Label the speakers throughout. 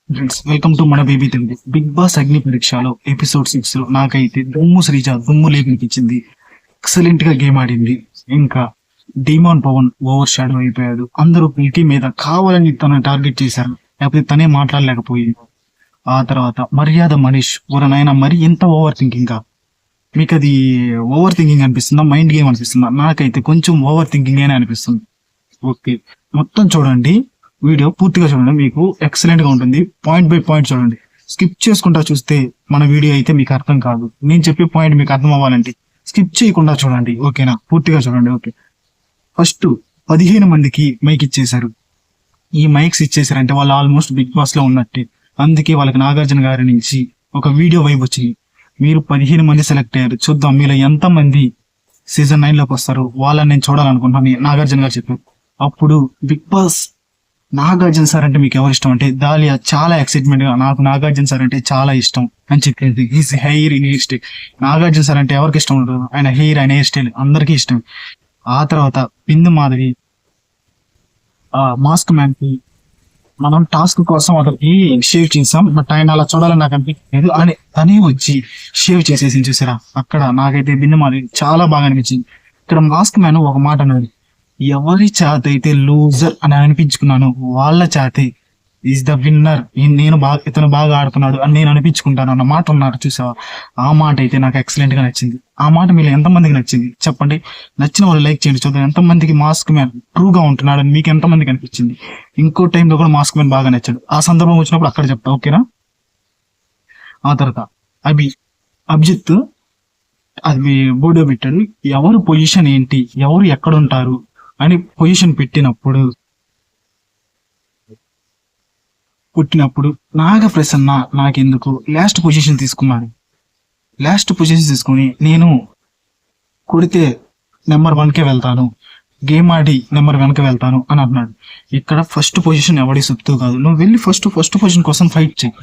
Speaker 1: Friends, welcome to మన baby Telugu. Big boss అగ్ని పరీక్షలో ఎపిసోడ్ 6 లో నాకైతే దుమ్ము శ్రీజ దుమ్ము లేపినిపించింది. ఎక్సలెంట్ గా గేమ్ ఆడింది. ఇంకా డీమాన్ పవన్ ఓవర్ షాడో అయిపోయాడు. అందరూ పిల్కి మీద కావాలని తనని టార్గెట్ చేశారు, లేకపోతే తనే మాట్లాడలేకపోయింది. ఆ తర్వాత మర్యాద మనీష్ నాయన మరి ఎంత ఓవర్ థింకింగ్ గా. మీకు అది ఓవర్ థింకింగ్ అనిపిస్తుందా, మైండ్ గేమ్ అనిపిస్తుందా? నాకైతే కొంచెం ఓవర్ థింకింగ్ గానే అనిపిస్తుంది. ఓకే, మొత్తం చూడండి, వీడియో పూర్తిగా చూడండి, మీకు ఎక్సలెంట్ గా ఉంటుంది. పాయింట్ బై పాయింట్ చూడండి. స్కిప్ చేసుకుంటా చూస్తే మన వీడియో అయితే మీకు అర్థం కాదు. నేను చెప్పే పాయింట్ మీకు అర్థం అవ్వాలంటే స్కిప్ చేయకుండా చూడండి, ఓకేనా? పూర్తిగా చూడండి. ఓకే, ఫస్ట్ 15 మందికి మైక్ ఇచ్చేశారు. ఈ మైక్స్ ఇచ్చేసారంటే వాళ్ళు ఆల్మోస్ట్ బిగ్ బాస్ లో ఉన్నట్టే. అందుకే వాళ్ళకి నాగార్జున గారి నుంచి ఒక వీడియో వైబ్ వచ్చింది. మీరు 15 మంది సెలెక్ట్ అయ్యారు, చూద్దాం మీలో ఎంత మంది సీజన్ 9 లోకి వస్తారు, వాళ్ళని నేను చూడాలనుకుంటున్నాను నాగార్జున గారు చెప్పారు. అప్పుడు బిగ్ బాస్ నాగార్జున సార్ అంటే మీకు ఎవరు ఇష్టం అంటే దాలియా చాలా ఎక్సైట్మెంట్ గా నాకు నాగార్జున సార్ అంటే చాలా ఇష్టం అని చెప్పింది. He's hair in hair style. Nagarjuna sir అంటే ఎవరికి ఇష్టం ఉండదు, ఆయన హెయిర్ ఆయన హెయిర్ స్టైల్ అందరికీ ఇష్టం. ఆ తర్వాత బిందు మాధవి మాస్క్ మ్యాన్ కి మనం టాస్క్ కోసం అతనికి షేవ్ చేసాం, బట్ ఆయన అలా చూడాలని నాకు అనిపించలేదు అని తనే వచ్చి షేవ్ చేసేసి చూసారా. అక్కడ నాకైతే బిందు మాధవి చాలా బాగా అనిపించింది. ఇక్కడ మాస్క్ మ్యాన్ ఒక మాట అన్నాడు, ఎవరి చేత అయితే లూజర్ అని అనిపించుకున్నాను వాళ్ళ చేతే ఈజ్ ద విన్నర్, ఇతను బాగా ఆడుతున్నాడు అని నేను అనిపించుకుంటాను అన్న మాట ఉన్నారు చూసావా. ఆ మాట అయితే నాకు ఎక్సలెంట్ గా నచ్చింది. ఆ మాట మీరు ఎంతమందికి నచ్చింది చెప్పండి. నచ్చిన వాళ్ళు లైక్ చేయండి, చూద్దాం ఎంతమందికి మాస్క్ మ్యాన్ ట్రూగా ఉంటున్నాడు అని మీకు ఎంతమందికి అనిపించింది. ఇంకో టైంలో కూడా మాస్క్ మ్యాన్ బాగా నచ్చాడు. ఆ సందర్భం వచ్చినప్పుడు అక్కడ చెప్తా, ఓకేనా? ఆ తర్వాత అభిజిత్ అది బోర్డు పెట్టాడు, ఎవరు పొజిషన్ ఏంటి, ఎవరు ఎక్కడ ఉంటారు అని పొజిషన్ పుట్టినప్పుడు నాగప్రసన్న నాకెందుకు లాస్ట్ పొజిషన్ తీసుకుని నేను కొడితే నెంబర్ 1కే వెళ్తాను, గేమ్ ఆడి నెంబర్ 1కి వెళ్తాను అని అన్నాడు. ఇక్కడ ఫస్ట్ పొజిషన్ ఎవడి సొత్తు కాదు, నువ్వు వెళ్ళి ఫస్ట్ పొజిషన్ కోసం ఫైట్ చేయి.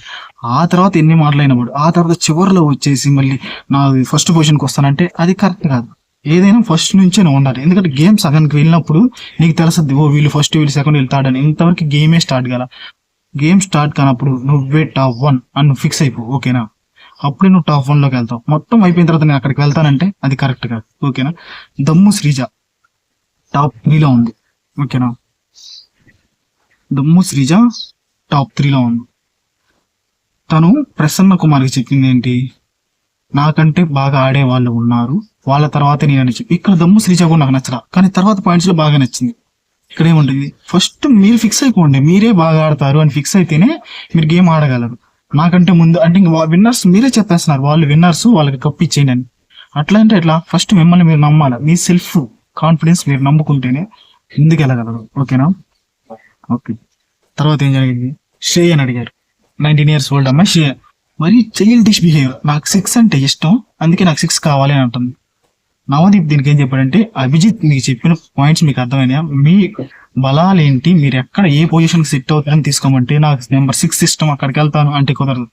Speaker 1: ఆ తర్వాత ఎన్ని మాటలైనప్పుడు ఆ తర్వాత చివరిలో వచ్చేసి మళ్ళీ నా ఫస్ట్ పొజిషన్కి వస్తానంటే అది కరెక్ట్ కాదు. ఏదైనా ఫస్ట్ నుంచే నువ్వు ఉండాలి. ఎందుకంటే గేమ్ సగానికి వెళ్ళినప్పుడు నీకు తెలుస్తుంది, ఓ వీళ్ళు ఫస్ట్ వీళ్ళు సెకండ్ వెళ్తాడని. ఇంతవరకు గేమే స్టార్ట్ కాల. గేమ్ స్టార్ట్ కానప్పుడు నువ్వే టాప్ 1 అని నువ్వు ఫిక్స్ అయిపో, ఓకేనా? అప్పుడే నువ్వు టాప్ 1 లోకి వెళ్తావు. మొత్తం అయిపోయిన తర్వాత నేను అక్కడికి వెళ్తానంటే అది కరెక్ట్ కాదు, ఓకేనా? దమ్ము శ్రీజ టాప్ 3లో ఉంది, ఓకేనా? దమ్ము శ్రీజ టాప్ 3లో ఉంది. తను ప్రసన్న కుమార్కి చెప్పింది ఏంటి, నాకంటే బాగా ఆడే వాళ్ళు ఉన్నారు, వాళ్ళ తర్వాత నేను చెప్పి. ఇక్కడ దమ్ము శ్రీజ కూడా నాకు నచ్చరా, కానీ తర్వాత పాయింట్స్ లో బాగా నచ్చింది. ఇక్కడ ఏముంటుంది, ఫస్ట్ మీరు ఫిక్స్ అయిపోండి, మీరే బాగా ఆడతారు అని ఫిక్స్ అయితేనే మీరు గేమ్ ఆడగలరు. నాకంటే ముందు అంటే విన్నర్స్ మీరే చెప్పేస్తున్నారు, వాళ్ళు విన్నర్స్ వాళ్ళకి కప్పు ఇచ్చేయండి అని. అట్లా అంటే ఎట్లా? ఫస్ట్ మిమ్మల్ని మీరు నమ్మాలి, మీ సెల్ఫ్ కాన్ఫిడెన్స్ మీరు నమ్ముకుంటేనే ముందుకు వెళ్ళగలరు, ఓకేనా? ఓకే, తర్వాత ఏం జరిగింది, శ్రేయ అని అడిగారు. 19 years ఓల్డ్ అమ్మాయి శ్రేయ. మరి చైల్డ్ డిష్ బిహేవియర్, నాకు 6 అంటే ఇష్టం, అందుకే నాకు 6 కావాలి అని అంటుంది. నవదీప్ దీనికి ఏం చెప్పాడంటే, అభిజిత్ మీకు చెప్పిన పాయింట్స్ మీకు అర్థమైనా, మీ బలాలేంటి, మీరు ఎక్కడ ఏ పొజిషన్ సెట్ అవుతారని తీసుకోమంటే నాకు నెంబర్ 6 ఇష్టం, అక్కడికి వెళ్తాను అంటే కుదరదు.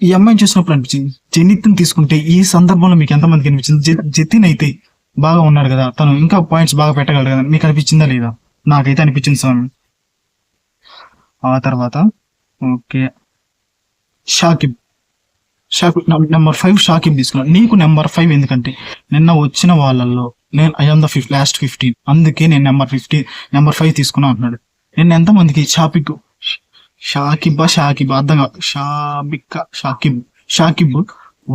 Speaker 1: ఈ అమ్మాయిని చూసినప్పుడు అనిపించింది. జనిత్ని తీసుకుంటే ఈ సందర్భంలో మీకు ఎంతమందికి అనిపించింది? జతిన్ అయితే బాగా ఉన్నాడు కదా, తను ఇంకా పాయింట్స్ బాగా పెట్టగలడు కదా, మీకు అనిపించిందా లేదా? నాకైతే అనిపించింది స్వామి. ఆ తర్వాత ఓకే, షాకిబ్ నెంబర్ 5 షాకిబ్ తీసుకున్నాను. నీకు నెంబర్ 5 ఎందుకంటే నిన్న వచ్చిన వాళ్ళల్లో నేను ఐఎమ్ ద లాస్ట్ 15, అందుకే నేను నెంబర్ 5 తీసుకున్నా అంటున్నాడు. నేను ఎంతమందికి షాకిబ్ అర్థం కాదు, షాకిబ్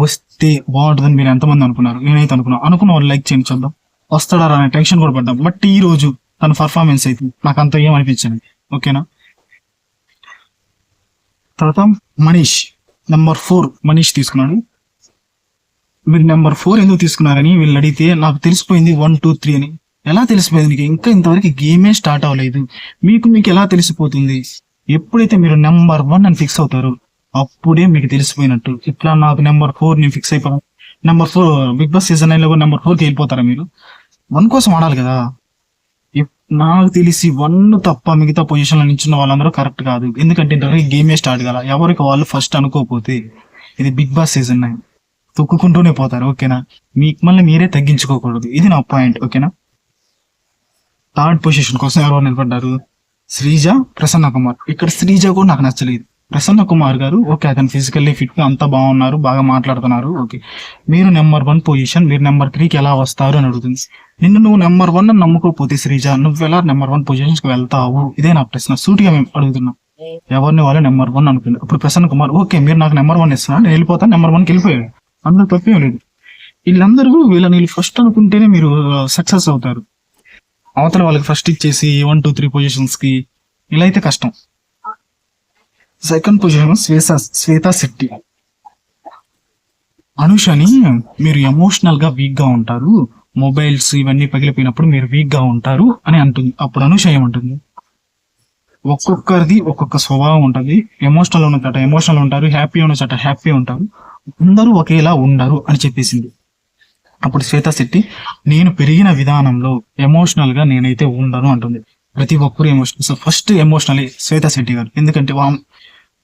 Speaker 1: వస్తే బాగుంటుందని మీరు ఎంతమంది అనుకున్నారు? నేనైతే అనుకున్న వాళ్ళు లైక్ చేయండి, చూద్దాం వస్తాడా అనే టెన్షన్ కూడా పడ్డాం. బట్ ఈ రోజు తన పర్ఫార్మెన్స్ అయితే నాకు అంత ఏమనిపించింది, ఓకేనా? తర్వాత మనీష్ నెంబర్ 4 మనీష్ తీసుకున్నాడు. మీరు నెంబర్ 4 ఎందుకు తీసుకున్నారని వీళ్ళు అడిగితే నాకు తెలిసిపోయింది 1, 2, 3 అని. ఎలా తెలిసిపోయింది నీకు? ఇంకా ఇంతవరకు గేమే స్టార్ట్ అవ్వలేదు, మీకు ఎలా తెలిసిపోతుంది? ఎప్పుడైతే మీరు నెంబర్ 1 అని ఫిక్స్ అవుతారో అప్పుడే మీకు తెలిసిపోయినట్టు. ఇట్లా నాకు నెంబర్ 4 నేను ఫిక్స్ అయిపోయాను. నెంబర్ 4 బిగ్ బాస్ సీజన్ 9 లో కూడా నెంబర్ 4కి వెళ్ళిపోతారా మీరు? 1 కోసం ఆడాలి కదా. నాకు తెలిసి 1 తప్ప మిగతా పొజిషన్లో నించున్న వాళ్ళందరూ కరెక్ట్ కాదు. ఎందుకంటే ఇంతవరకు గేమే స్టార్ట్ కాల. ఎవరికి వాళ్ళు ఫస్ట్ అనుకోకపోతే ఇది బిగ్ బాస్ సీజన్ 9 తొక్కుకుంటూనే పోతారు, ఓకేనా? మీకు మళ్ళీ మీరే తగ్గించుకోకూడదు, ఇది నా పాయింట్, ఓకేనా? థర్డ్ పొజిషన్ కోసం ఎవరు నిలబడ్డారు? శ్రీజ, ప్రసన్న కుమార్. ఇక్కడ శ్రీజ కూడా నాకు నచ్చలేదు. ప్రసన్న కుమార్ గారు ఓకే, అతను ఫిజికల్లీ ఫిట్ గా అంతా బాగున్నారు, బాగా మాట్లాడుతున్నారు, ఓకే. మీరు నెంబర్ 1 పొజిషన్, మీరు నెంబర్ 3కి ఎలా వస్తారు అని అడుగుతుంది. నిన్ను నువ్వు నెంబర్ 1 అని నమ్ముకోపోతే శ్రీజ, నువ్వు ఎలా నెంబర్ 1 పొజిషన్స్ కి వెళ్తావు? ఇదే నా ప్రశ్న, సూటిగా మేము అడుగుతున్నాం. ఎవరిని వాళ్ళు నెంబర్ 1 అనుకుంది. అప్పుడు ప్రసన్న కుమార్ ఓకే, మీరు నాకు నెంబర్ 1 ఇస్తున్నారు, నేను వెళ్ళిపోతాను, నెంబర్ 1కి వెళ్ళిపోయాడు. అందులో తప్పేం లేదు. వీళ్ళందరూ వీళ్ళని ఫస్ట్ అనుకుంటేనే మీరు సక్సెస్ అవుతారు. అవతల వాళ్ళకి ఫస్ట్ ఇచ్చేసి 1, 2, 3 పొజిషన్స్ కి ఇలా అయితే కష్టం. Second position Shweta Shetty. అనుషని మీరు ఎమోషనల్ గా వీక్ గా ఉంటారు, మొబైల్స్ ఇవన్నీ పగిలిపోయినప్పుడు మీరు వీక్ గా ఉంటారు అని అంటుంది. అప్పుడు అనుష ఏమంటుంది? ఒక్కొక్కరిది ఒక్కొక్క స్వభావం ఉంటుంది. ఎమోషనల్ ఉన్న చోట ఎమోషనల్ ఉంటారు, హ్యాపీ ఉన్న చోట హ్యాపీ ఉంటారు, అందరూ ఒకేలా ఉండరు అని చెప్పేసింది. అప్పుడు శ్వేతా శెట్టి నేను పెరిగిన విధానంలో ఎమోషనల్ గా నేనైతే ఉండను అంటుంది. ప్రతి ఒక్కరు emotional. So first emotional Shweta Shetty గారు, ఎందుకంటే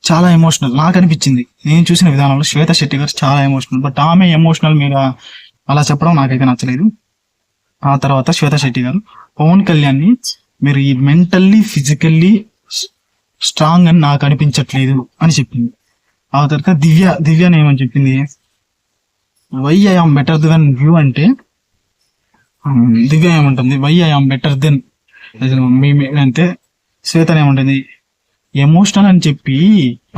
Speaker 1: చాలా ఎమోషనల్ నాకు అనిపించింది. నేను చూసిన విధానంలో శ్వేతా శెట్టి గారు చాలా ఎమోషనల్, బట్ ఆమె ఎమోషనల్ మీద అలా చెప్పడం నాకైతే నచ్చలేదు. ఆ తర్వాత శ్వేతా శెట్టి గారు పవన్ కళ్యాణ్ ని మీరు ఈ మెంటల్లీ ఫిజికల్లీ స్ట్రాంగ్ అని నాకు అనిపించట్లేదు అని చెప్పింది. ఆ తర్వాత దివ్యని ఏమని చెప్పింది? Why I am better than you అంటే దివ్య ఏమంటుంది? Why I am better than అంటే శ్వేత ఏమంటుంది? ఎమోషనల్ అని చెప్పి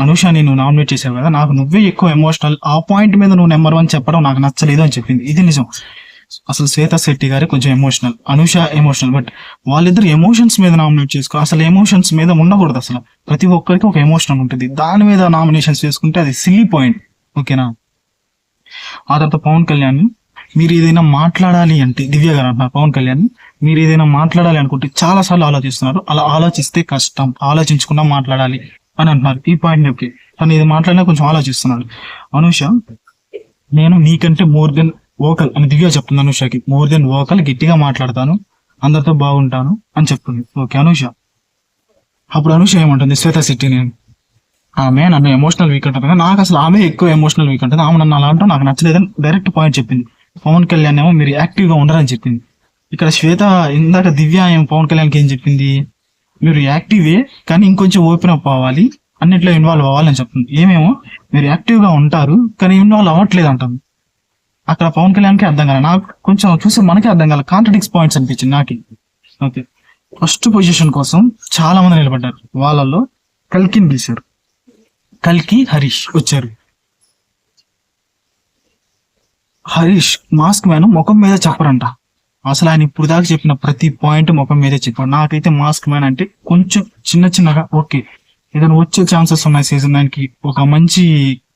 Speaker 1: అనుష నేను నామినేట్ చేసావు కదా, నాకు నువ్వే ఎక్కువ ఎమోషనల్, ఆ పాయింట్ మీద నువ్వు నెంబర్ 1 చెప్పడం నాకు నచ్చలేదు అని చెప్పింది. ఇది నిజం. అసలు శ్వేతా శెట్టి గారే కొంచెం ఎమోషనల్, అనుష ఎమోషనల్, బట్ వాళ్ళిద్దరు ఎమోషన్స్ మీద నామినేట్ చేసుకో. అసలు ఎమోషన్స్ మీద ఉండకూడదు. అసలు ప్రతి ఒక్కరికి ఒక ఎమోషన్ ఉంటుంది, దాని మీద నామినేషన్స్ చేసుకుంటే అది సిల్లీ పాయింట్. ఓకేనా? ఆ తర్వాత పవన్ కళ్యాణ్ మీరు ఏదైనా మాట్లాడాలి అంటే, దివ్య గారు అంటున్నారు పవన్ కళ్యాణ్ మీరు ఏదైనా మాట్లాడాలి అనుకుంటే చాలా సార్లు ఆలోచిస్తున్నారు, అలా ఆలోచిస్తే కష్టం, ఆలోచించకుండా మాట్లాడాలి అని అంటున్నారు. ఈ పాయింట్ ఓకే, తను ఇది మాట్లాడినా కొంచెం ఆలోచిస్తున్నాడు. అనుష నేను నీకంటే మోర్ దెన్ వోకల్ అని దివ్య చెప్తుంది అనుషకి. మోర్ దెన్ వోకల్, గట్టిగా మాట్లాడతాను, అందరితో బాగుంటాను అని చెప్తుంది. ఓకే అనుష. అప్పుడు అనుష ఏమంటుంది? శ్వేతా శెట్టి నేను ఆమె నన్ను ఎమోషనల్ వీక్ అంటుంది, నాకు అసలు ఆమె ఎక్కువ ఎమోషనల్ వీక్ ఉంటుంది, ఆమె నన్ను అలా అంటాం నాకు నచ్చలేదని డైరెక్ట్ పాయింట్ చెప్పింది. పవన్ కళ్యాణ్ ఏమో మీరు యాక్టివ్ గా ఉండరని చెప్పింది. ఇక్కడ శ్వేత ఇందాక దివ్య ఏమో పవన్ కళ్యాణ్కి ఏం చెప్పింది? మీరు యాక్టివే కానీ ఇంకొంచెం ఓపెన్ అప్ అవ్వాలి, అన్నిట్లో ఇన్వాల్వ్ అవ్వాలని చెప్తుంది. ఏమేమో మీరు యాక్టివ్ గా ఉంటారు కానీ ఇన్వాల్వ్ అవ్వట్లేదు అంటుంది. అక్కడ పవన్ కళ్యాణ్కి అర్థం కాలే, నాకు కొంచెం చూసి మనకి అర్థం కాలే, కాంట్రడిక్స్ పాయింట్స్ అనిపించింది నాకు. ఓకే, ఫస్ట్ పొజిషన్ కోసం చాలా మంది నిలబడ్డారు, వాళ్ళల్లో కల్కిని పిలిచారు. కల్కి హరీష్ వచ్చారు. హరీష్ మాస్క్ మ్యాన్ ముఖం మీద చెప్పరంట. అసలు ఆయన ఇప్పుడు దాకా చెప్పిన ప్రతి పాయింట్ ముఖం మీదే చెప్పాడు. నాకైతే మాస్క్ మ్యాన్ అంటే కొంచెం చిన్నగా ఓకే, ఏదైనా వచ్చే ఛాన్సెస్ ఉన్నాయి సీజన్ 9కి, ఒక మంచి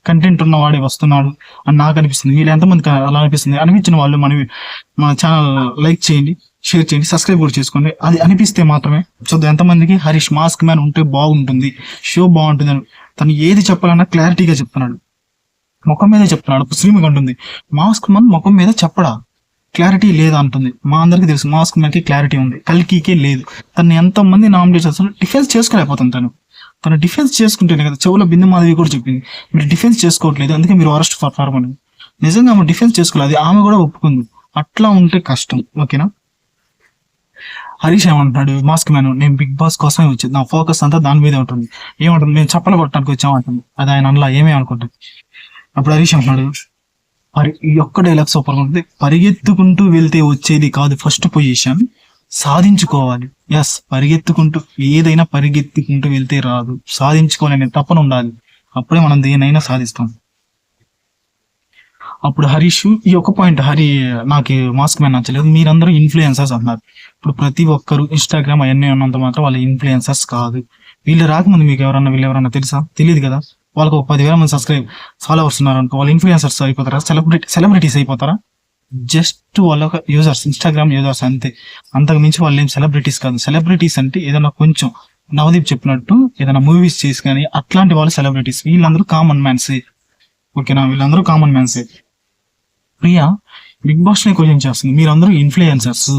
Speaker 1: కంటెంట్ ఉన్న వాడే వస్తున్నాడు అని నాకు అనిపిస్తుంది. వీళ్ళు ఎంతమందికి అలా అనిపిస్తుంది? అనిపించిన వాళ్ళు మన ఛానల్ లైక్ చేయండి, షేర్ చేయండి, సబ్స్క్రైబ్ కూడా చేసుకోండి. అది అనిపిస్తే మాత్రమే చూద్దాం ఎంతమందికి హరీష్ మాస్క్ మ్యాన్ ఉంటే బాగుంటుంది, షో బాగుంటుంది అని. తను ఏది చెప్పాలన్నా క్లారిటీగా చెప్తున్నాడు, ముఖం మీద చెప్తున్నాడు. శ్రీముఖి అంటుంది మాస్క్ మ్యాన్ ముఖం మీద చెప్పడా, క్లారిటీ లేదా అంటుంది. మా అందరికి తెలుసు మాస్క్ మ్యాన్ కి క్లారిటీ ఉంది, కల్కికే లేదు. తను ఎంతమంది నామినేట్ చేస్తారు, డిఫెన్స్ చేసుకోలేకపోతుంది. తను డిఫెన్స్ చేసుకుంటేనే కదా, చెవులో బిందు మాధవి కూడా చెప్పింది మీరు డిఫెన్స్ చేసుకోవట్లేదు, అందుకే మీరు వరస్ట్ పర్ఫార్మర్ అని. నిజంగా ఆమె డిఫెన్స్ చేసుకోలేదు, ఆమె కూడా ఒప్పుకుంది. అట్లా ఉంటే కష్టం. ఓకేనా? హరీష్ ఏమంటున్నాడు? మాస్క్ మ్యాన్ నేను బిగ్ బాస్ కోసమే వచ్చేది, నా ఫోకస్ అంతా దాని మీదే ఉంటుంది. ఏమంటుంది? మేము చప్పలు కొట్టడానికి వచ్చామంటుంది. అది ఆయన అనలా, ఏమే అనుకుంటుంది. అప్పుడు హరీష్ అంటున్నాడు ఈ ఒక్క డైలాగ్ సూపర్ ఉంటుంది, పరిగెత్తుకుంటూ వెళ్తే వచ్చేది కాదు ఫస్ట్ పొజిషన్, సాధించుకోవాలి. ఎస్, పరిగెత్తుకుంటూ ఏదైనా పరిగెత్తుకుంటూ వెళ్తే రాదు, సాధించుకోవాలనే తపన ఉండాలి, అప్పుడే మనం దేనైనా సాధిస్తాం. అప్పుడు హరీష్ ఈ ఒక్క పాయింట్, నాకు మాస్క్ మ్యాన్ నచ్చలేదు, మీరందరూ ఇన్ఫ్లుయెన్సర్స్ అన్నారు. ఇప్పుడు ప్రతి ఒక్కరు ఇన్స్టాగ్రామ్ అవన్నీ ఉన్నంత మాత్రం వాళ్ళు ఇన్ఫ్లుయెన్సర్స్ కాదు. వీళ్ళు రాకముందు మీకు వీళ్ళు ఎవరన్నా తెలుసా? తెలియదు కదా. వాళ్ళకు 10,000 మంది ఫాలోవర్స్ ఉన్నారు అనుకో, వాళ్ళు ఇన్ఫ్లుయెన్సర్స్ అయిపోతారా? సెలబ్రిటీస్ అయిపోతారా? జస్ట్ వాళ్ళ యూజర్స్, ఇన్స్టాగ్రామ్ యూజర్స్ అంతే, అంతకు మించి వాళ్ళు ఏం సెలబ్రిటీస్ కాదు. సెలబ్రిటీస్ అంటే ఏదైనా కొంచెం నవదీప్ చెప్పినట్టు ఏదైనా మూవీస్ చేసి కానీ అట్లాంటి వాళ్ళు సెలబ్రిటీస్. వీళ్ళందరూ కామన్ మ్యాన్సే. ఓకేనా? వీళ్ళందరూ కామన్ మ్యాన్సే. ప్రియా బిగ్ బాస్ ని క్వశ్చన్ చేస్తుంది, మీరందరూ ఇన్ఫ్లుయెన్సర్స్,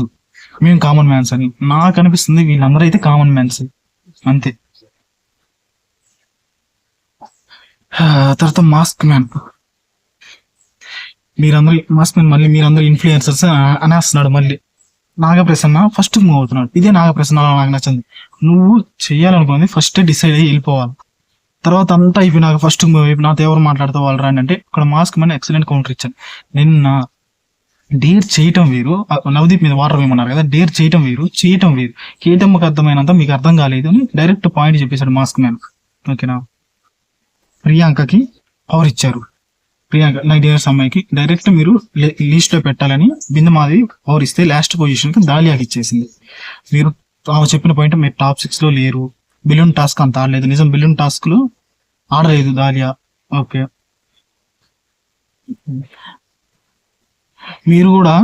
Speaker 1: మేము కామన్ మ్యాన్స్ అని. నాకు అనిపిస్తుంది వీళ్ళందరూ అయితే కామన్ మ్యాన్స్ అంతే. తర్వాత మాస్క్ మ్యాన్ మీరందరూ ఇన్ఫ్లుయెన్సర్స్ అనేస్తున్నాడు మళ్ళీ. నాగప్రసన్న ఫస్ట్ మూవ్ అవుతున్నాడు. ఇదే నాగప్రసన్న నాకు నచ్చింది. నువ్వు చెయ్యాలనుకున్నది ఫస్ట్ డిసైడ్ అయ్యి వెళ్ళిపోవాలి. తర్వాత అంతా అయిపోయినాక ఫస్ట్ మూవ్ అయిపోయి నాతో ఎవరు మాట్లాడుతూ వాళ్ళు రాండి అంటే ఇక్కడ మాస్క్ మీద ఎక్సలెంట్ కౌంటర్ ఇచ్చాను. నిన్న డేర్ చేయటం వేరు, నవదీప్ మీద వాటర్ వేయమన్నారు కదా, డేర్ చేయటం వేరు, చేయటం వేరు. కేటమ్మకి అర్థమైనంత మీకు అర్థం కాలేదు అని డైరెక్ట్ పాయింట్ చెప్పేశాడు మాస్క్ మ్యాన్. ఓకేనా. ప్రియాంకకి పవర్ ఇచ్చారు. ప్రియాంక 9 ఇయర్స్ అమ్మాయికి డైరెక్ట్ మీరు లీస్ట్ లో పెట్టాలని బిందమాది పవర్ ఇస్తే లాస్ట్ పొజిషన్ కి దాలియాకి ఇచ్చేసింది. మీరు చెప్పిన పాయింట్ మీరు టాప్ 6 లో లేరు, బిలియన్ టాస్క్ అంత ఆడలేదు. నిజం, బిలియన్ టాస్క్ లో ఆడలేదు దాలియా. ఓకే, మీరు కూడా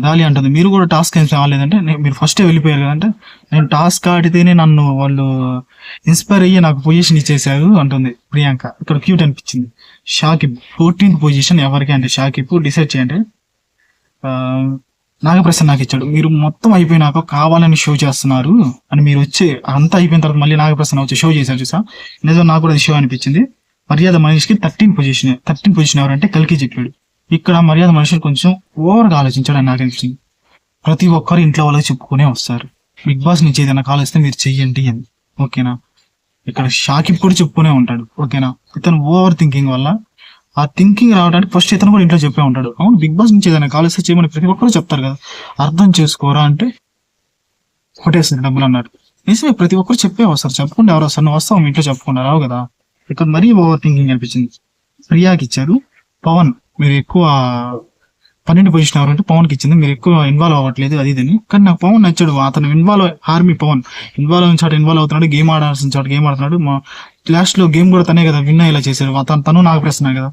Speaker 1: దాలి అంటుంది మీరు కూడా టాస్క్ ఏం ఆడలేదంటే మీరు ఫస్టే వెళ్ళిపోయారు కదంటే నేను టాస్క్ ఆడితేనే నన్ను వాళ్ళు ఇన్స్పైర్ అయ్యి నాకు పొజిషన్ ఇచ్చేసారు అంటుంది ప్రియాంక. ఇక్కడ క్యూట్ అనిపించింది. షాకిబ్ 14th పొజిషన్ ఎవరికి అంటే షాకిబ్ డిసైడ్ చేయండి. నాగప్రసన్న నాకు ఇచ్చాడు. మీరు మొత్తం అయిపోయినాక కావాలని షో చేస్తున్నారు అని మీరు వచ్చి అంతా అయిపోయిన తర్వాత మళ్ళీ నాగప్రసన్న వచ్చి షో చేశారు చూసా. నిజం, నాకు కూడా అది షో అనిపించింది. మర్యాద మనిషికి 13th పొజిషన్ ఎవరంటే కల్కి చెప్పాడు. ఇక్కడ మర్యాద మనుషులు కొంచెం ఓవర్గా ఆలోచించాడని నాకు అనిపించింది. ప్రతి ఒక్కరు ఇంట్లో వాళ్ళకి చెప్పుకునే వస్తారు, బిగ్ బాస్ నుంచి ఏదైనా కాల్ వస్తే మీరు చెయ్యండి అని. ఓకేనా. ఇక్కడ షాకిబ్ కూడా చెప్పుకునే ఉంటాడు. ఓకేనా. ఇతను ఓవర్ థింకింగ్ వల్ల ఆ థింకింగ్ రావడానికి ఫస్ట్ ఇతను కూడా ఇంట్లో చెప్పే ఉంటాడు. అవును, బిగ్ బాస్ నుంచి ఏదైనా కాల్ వస్తే చేయమని ప్రతి ఒక్కరు చెప్తారు కదా, అర్థం చేసుకోరా అంటే కొట్టేస్తారు డబ్బులు అన్నారు. నిజమే, ప్రతి ఒక్కరు చెప్పే వస్తారు. చెప్పకుండా ఎవరు వస్తారు? నువ్వు వస్తావు, మీ ఇంట్లో చెప్పుకున్నా రావు కదా. ఇక్కడ మరీ ఓవర్ థింకింగ్ అనిపించింది. ప్రియాకి ఇచ్చారు. పవన్ మీరు ఎక్కువ 12 పొజిషన్ ఎవరంటే పవన్కి ఇచ్చింది. మీరు ఎక్కువ ఇన్వాల్వ్ అవ్వట్లేదు అది ఇదని. కానీ నాకు పవన్ నచ్చాడు. అతను ఆర్మీ పవన్ ఇన్వాల్వ్ అయిన చోట ఇన్వాల్వ్ అవుతున్నాడు, గేమ్ ఆడాల్సిన చోట గేమ్ ఆడుతున్నాడు. మా లాస్ట్ లో గేమ్ కూడా తనే కదా విన్ అయ్యేలా చేశారు. తను నాకు ప్రశ్న కదా.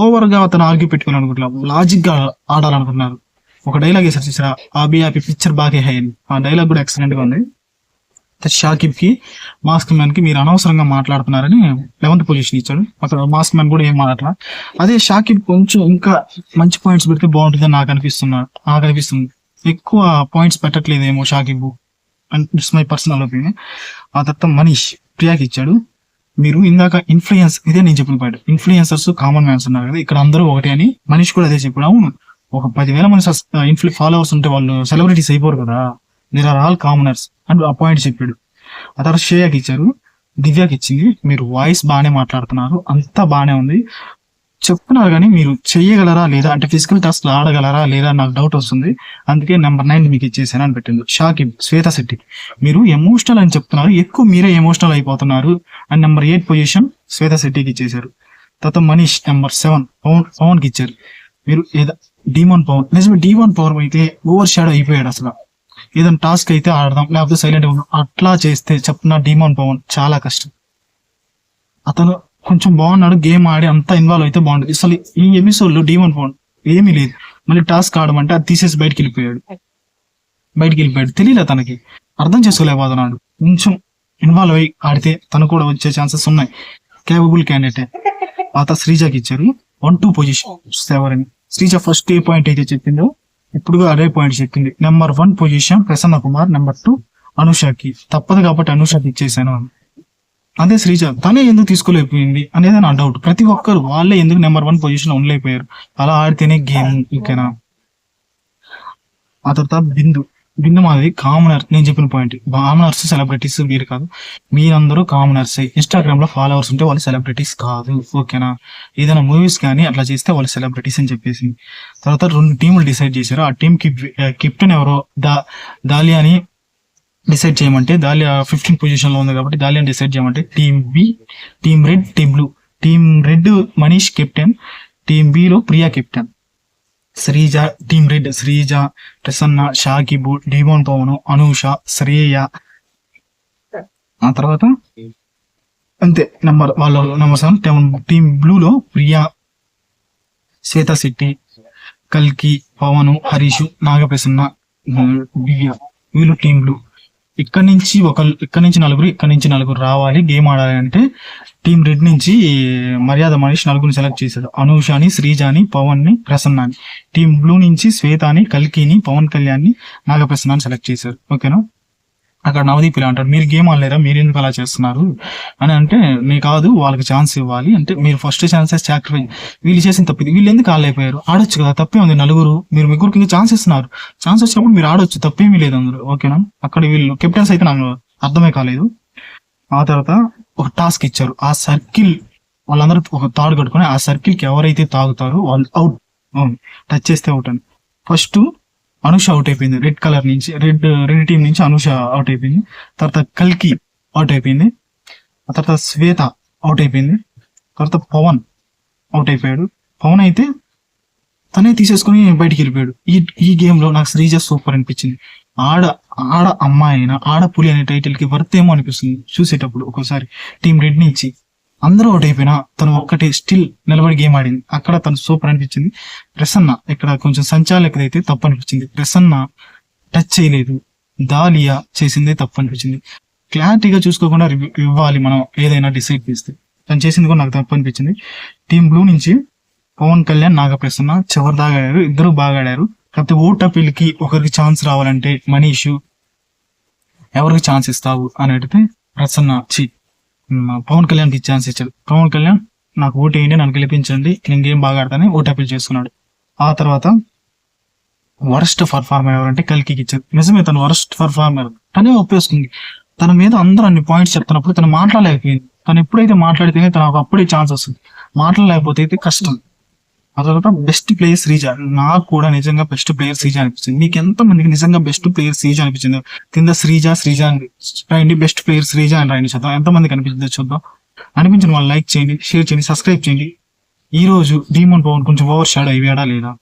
Speaker 1: ఓవర్ గా అతను ఆర్గ్యూ పెట్టుకుని అనుకుంటున్నా, లాజిక్ గా ఆడాలనుకున్నారు. ఒక డైలాగ్ వేసారు చూసారా, ఆబి ఆపి పిక్చర్ బాగా హై అని. ఆ డైలాగ్ కూడా ఎక్సలెంట్ గా ఉంది. షాకిబ్ కి మాస్క్ మ్యాన్ కి మీరు అనవసరంగా మాట్లాడుతున్నారని 11th పొజిషన్ ఇచ్చాడు. అక్కడ మాస్క్ మ్యాన్ కూడా ఏం మాట్లాడలా. అదే షాకిబ్ కొంచెం ఇంకా మంచి పాయింట్స్ పెడితే బాగుంటుందని నాకు అనిపిస్తుంది. ఎక్కువ పాయింట్స్ పెట్టట్లేదేమో Shakib, it's my personal opinion. ఆ తర్వాత మనీష్ ప్రియాకి ఇచ్చాడు. మీరు ఇందాక ఇన్ఫ్లుయెన్స్, ఇదే నేను చెప్పిన పాయింట్, ఇన్ఫ్లుయెన్సర్స్ కామన్ మ్యాన్స్ ఉన్నారు కదా, ఇక్కడ అందరూ ఒకటే అని మనీష్ కూడా అదే చెప్పాడు. అవును, ఒక 10,000 మంది ఫాలోవర్స్ ఉంటే వాళ్ళు సెలబ్రిటీస్ అయిపోరు కదా, దేర్ ఆర్ ఆల్ కామనర్స్ అని ఆ పాయింట్ చెప్పాడు. ఆ తర్వాత శ్రేయాకి ఇచ్చారు. దివ్యాకి ఇచ్చింది. మీరు వాయిస్ బాగానే మాట్లాడుతున్నారు, అంతా బాగానే ఉంది, చెప్తున్నారు కానీ మీరు చెయ్యగలరా లేదా అంటే ఫిజికల్ టాస్క్ ఆడగలరా లేదా నాకు డౌట్ వస్తుంది, అందుకే నెంబర్ 9 మీకు ఇచ్చేసాను అని పెట్టింది. షాకిబ్ శ్వేత శెట్టి మీరు ఎమోషనల్ అని చెప్తున్నారు, ఎక్కువ మీరే ఎమోషనల్ అయిపోతున్నారు అని నెంబర్ 8 పొజిషన్ శ్వేత శెట్టికి ఇచ్చేశారు. తర్వాత మనీష్ నెంబర్ 7 పవన్కి ఇచ్చారు. మీరు డీమోన్ పవన్, నిజమే డీమోన్ పవన్ అయితే ఓవర్ షాడో అయిపోయాడు. అసలు ఏదైనా టాస్క్ అయితే ఆడదాం లేకపోతే సైలెంట్ ఉన్నాం అట్లా చేస్తే చెప్తున్నా డీమోన్ పవన్ చాలా కష్టం. అతను కొంచెం బాగున్నాడు, గేమ్ ఆడి అంతా ఇన్వాల్వ్ అయితే బాగుంటుంది. అసలు ఈ ఎపిసోడ్ లో డీమోన్ పవన్ ఏమీ లేదు, మళ్ళీ టాస్క్ ఆడమంటే అది తీసేసి బయటికి వెళ్ళిపోయాడు. తెలియలే, తనకి అర్థం చేసుకోలేకపోతున్నాడు. కొంచెం ఇన్వాల్వ్ అయ్యి ఆడితే తను కూడా వచ్చే ఛాన్సెస్ ఉన్నాయి, కేపబుల్ క్యాండిడేటే. పాత శ్రీజాకి ఇచ్చారు 1-2 పొజిషన్ ఎవరని. శ్రీజ ఫస్ట్ ఏ పాయింట్ అయితే చెప్పిందో ఇప్పుడు అదే పాయింట్ చెప్పింది. Number 1 position Prasanna Kumar, number 2 అనుషకి. తప్పదు కాబట్టి అనుషకి ఇచ్చేసాను. అదే శ్రీజ తనే ఎందుకు తీసుకోలేకపోయింది అనేది నా డౌట్. ప్రతి ఒక్కరు వాళ్ళే ఎందుకు నెంబర్ 1 పొజిషన్ లో ఉండలేకపోయారు, అలా ఆడితేనే గేమ్ ఇంకేనా. ఆ తర్వాత బిందు మాది కామనర్. నేను చెప్పిన పాయింట్, కామనర్స్ సెలబ్రిటీస్ మీరు కాదు, మీరందరూ కామనర్స్. ఇన్స్టాగ్రామ్ లో ఫాలోవర్స్ ఉంటే వాళ్ళు సెలబ్రిటీస్ కాదు. ఓకేనా. ఏదైనా మూవీస్ కానీ అట్లా చేస్తే వాళ్ళు సెలబ్రిటీస్ అని చెప్పేసి. తర్వాత 2 టీములు డిసైడ్ చేశారు. ఆ టీం కెప్టెన్ ఎవరో దాలియాని డిసైడ్ చేయమంటే, దాలియా 15th పొజిషన్ లో ఉంది కాబట్టి దాలియాని డిసైడ్ చేయమంటే team B, team red, team blue. Team red Manish captain, team B లో Priya captain. Sreeja team red Sreeja, Prasanna, Shakib, Damon Pavan, Anusha, Shreya. ఆ తర్వాత అంతే నెంబర్ 7. టీమ్ బ్లూ లో ప్రియా, శ్వేత శెట్టి, కల్కి, పవన్, హరీష్, నాగప్రసన్న, దివ్య. వీళ్ళు టీమ్ బ్లూ. ఇక్కడ నుంచి నలుగురు రావాలి గేమ్ ఆడాలి అంటే టీమ్ రెడ్ నుంచి మర్యాద మనిషి 4 సెలెక్ట్ చేశాడు. అనూషాని, శ్రీజాని, పవన్ ని, ప్రసన్నాని. టీమ్ బ్లూ నుంచి శ్వేతాని, కల్కిని, పవన్ కళ్యాణ్ ని, నాగప్రసన్నాన్ని సెలెక్ట్ చేశారు. ఓకేనా. అక్కడ నవదీప్ ఇలా అంటాడు, మీరు గేమ్ ఆడలేరా, మీరు ఎందుకు అలా చేస్తున్నారు అని అంటే, నీ కాదు వాళ్ళకి ఛాన్స్ ఇవ్వాలి అంటే మీరు ఫస్ట్ ఛాన్సెస్ సాక్రిఫైస్, వీళ్ళు చేసిన తప్పు ఇది, వీళ్ళు ఎందుకు ఆడలేకపోయారు, ఆడొచ్చు కదా, తప్పే ఉంది, నలుగురు మీరు ముగ్గురికి ఇంకా ఛాన్స్ ఇస్తున్నారు, ఛాన్స్ వచ్చినప్పుడు మీరు ఆడొచ్చు, తప్పేమీ లేదు అందరూ, ఓకేనా. అక్కడ వీళ్ళు కెప్టెన్స్ అయితే నాకు అర్థమే కాలేదు. ఆ తర్వాత ఒక టాస్క్ ఇచ్చారు, ఆ సర్కిల్ వాళ్ళందరూ ఒక తాడు కట్టుకొని ఆ సర్కిల్ కి ఎవరైతే తాగుతారో వాళ్ళు అవుట్, టచ్ చేస్తే అవుట్ అని. ఫస్ట్ అనుష అవుట్ అయిపోయింది, రెడ్ కలర్ నుంచి, రెడ్ టీం నుంచి అనుష అవుట్ అయిపోయింది. తర్వాత కల్కి అవుట్ అయిపోయింది. ఆ తర్వాత శ్వేత అవుట్ అయిపోయింది. తర్వాత పవన్ అవుట్ అయిపోయాడు. పవన్ అయితే తనే తీసేసుకుని బయటికి వెళ్ళిపోయాడు. ఈ గేమ్ లో నాకు శ్రీజ సూపర్ అనిపించింది. ఆడ ఆడ అమ్మాయి అయినా ఆడ పులి అనే టైటిల్ కి వర్త్ ఏమో అనిపిస్తుంది చూసేటప్పుడు. ఒక్కోసారి టీం రెడ్ నుంచి అందరూ అవుట్ అయిపోయినా తను ఒక్కటే స్టిల్ నిలబడి గేమ్ ఆడింది, అక్కడ తను సూపర్ అనిపించింది. ప్రసన్న ఇక్కడ కొంచెం సంచాలకుడైతే తప్పు అనిపించింది, ప్రసన్న టచ్ చేయలేదు, దాలియా చేసిందే తప్పు అనిపించింది. క్లారిటీగా చూసుకోకుండా ఇవ్వాలి మనం ఏదైనా డిసైడ్ చేస్తే, తను చేసింది కూడా నాకు తప్పు అనిపించింది. టీం బ్లూ నుంచి పవన్ కళ్యాణ్, నాగ ప్రసన్న చివరి దాగా ఆడారు, ఇద్దరు బాగా ఆడారు. కాకపోతే ఓటపిల్కి ఒకరికి ఛాన్స్ రావాలంటే మనీ ఇష్యూ, ఎవరికి ఛాన్స్ ఇస్తావు అని అడిగితే ప్రసన్న పవన్ కళ్యాణ్కి ఛాన్స్ ఇచ్చాడు. పవన్ కళ్యాణ్ నాకు ఓటు వేయండి, నన్ను గెలిపించండి, నేను గేమ్ బాగా ఆడతానని ఓటు అప్పీల్ చేసుకున్నాడు. ఆ తర్వాత వరస్ట్ పర్ఫార్మర్ ఎవరంటే కల్కి ఇచ్చారు. నిజమే, తను వరస్ట్ పర్ఫార్మర్ తనే ఒప్పేసుకుంది. తన మీద అందరూ అన్ని పాయింట్స్ చెప్తున్నప్పుడు తను మాట్లాడలేకపోయింది. తను ఎప్పుడైతే మాట్లాడితేనే తనకు అప్పుడే ఛాన్స్ వస్తుంది, మాట్లాడలేకపోతే అయితే కష్టం. ఆ తర్వాత బెస్ట్ ప్లేయర్ శ్రీజ, నాకు కూడా నిజంగా బెస్ట్ ప్లేయర్ శ్రీజ అనిపించింది. మీకు ఎంత మందికి నిజంగా బెస్ట్ ప్లేయర్ శ్రీజ అనిపించింది కింద శ్రీజ అని రాయండి, బెస్ట్ ప్లేయర్ శ్రీజ అని రాయండి, చూద్దాం ఎంత మందికి అనిపించిందో చూద్దాం. అనిపించిన వాళ్ళు లైక్ చేయండి, షేర్ చేయండి, సబ్స్క్రైబ్ చేయండి. ఈ రోజు డీమోన్ పవన్ కొంచెం ఓవర్ షాడో అయ్యాడా లేదా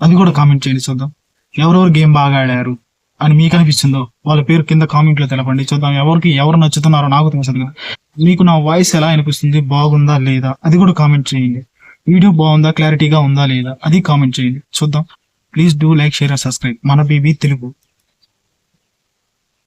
Speaker 1: అది కూడా కామెంట్ చేయండి, చూద్దాం. ఎవరెవరు గేమ్ బాగా ఆడారు అని మీకు అనిపిస్తుందో వాళ్ళ పేరు కింద కామెంట్ లో తెలపండి, చూద్దాం. ఎవరు నచ్చుతున్నారో నాకు తెలుస్తుంది కదా. మీకు నా వాయిస్ ఎలా అనిపిస్తుంది, బాగుందా లేదా అది కూడా కామెంట్ చేయండి. వీడియో బాగుందా, క్లారిటీగా ఉందా లేదా అది కామెంట్ చేయండి, చూద్దాం. Please do like, share and subscribe మన బీబీ తెలుగు.